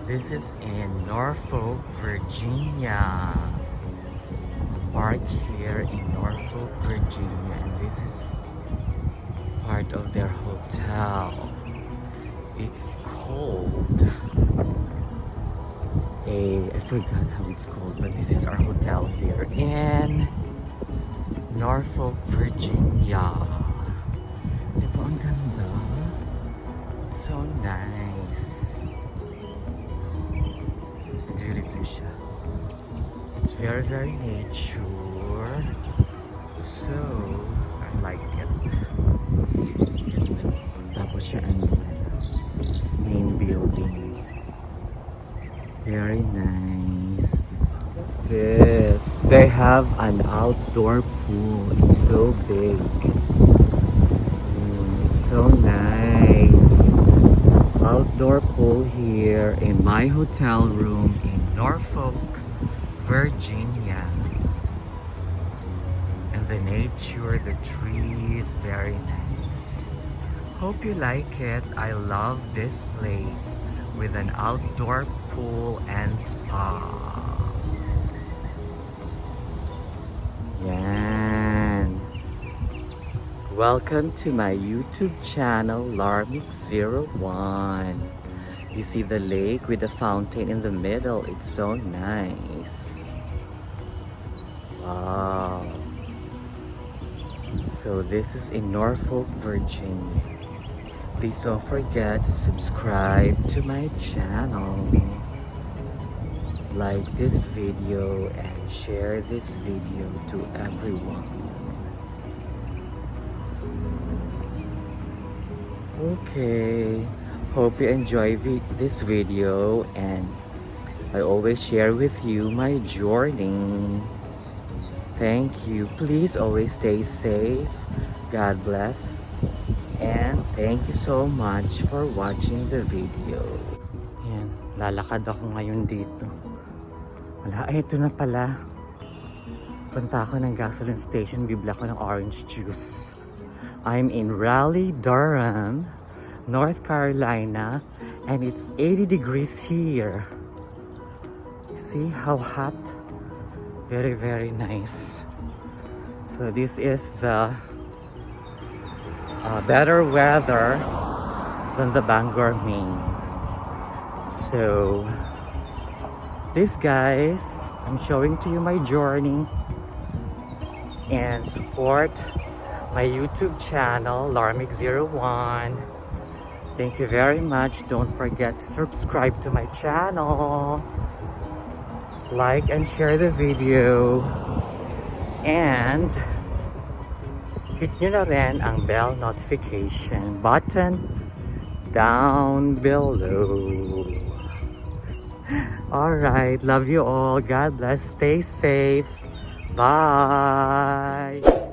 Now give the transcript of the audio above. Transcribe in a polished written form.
This is in Norfolk, Virginia. Park here in Norfolk, Virginia, and this is part of their hotel. It's called I forgot how it's called, but this is our hotel here in Norfolk, Virginia. Diba ang ganda? It's so nice. Nagririto siya. It's very, very nature. So, I like it. Tapos yung main building. Very nice. This, they have an outdoor pool. It's so big. It's so nice. Outdoor pool here in my hotel room in Norfolk, Virginia. And the nature, the trees, very nice. Hope you like it. I love this place with an outdoor pool and spa. Yan. Welcome to my YouTube channel, larmik01. You see the lake with the fountain in the middle. It's so nice. Wow. So this is in Norfolk, Virginia. Please don't forget to subscribe to my channel. Like this video and share this video to everyone. Okay, hope you enjoy this video, and I always share with you my journey. Thank you. Please always stay safe. God bless. And thank you so much for watching the video. Yan, lalakad ako ngayon dito. Wala, ito na pala. Punta ako ng gasoline station, bibili ako ng orange juice. I'm in Raleigh, Durham, North Carolina, and it's 80 degrees here. See how hot? Very, very nice. So this is the better weather than the Bangor, Maine. So this, guys, I'm showing to you my journey, and support my YouTube channel, larmik01. Thank you very much. Don't forget to subscribe to my channel, like and share the video, and hit nyo na rin ang bell notification button down below. Alright, love you all. God bless. Stay safe. Bye.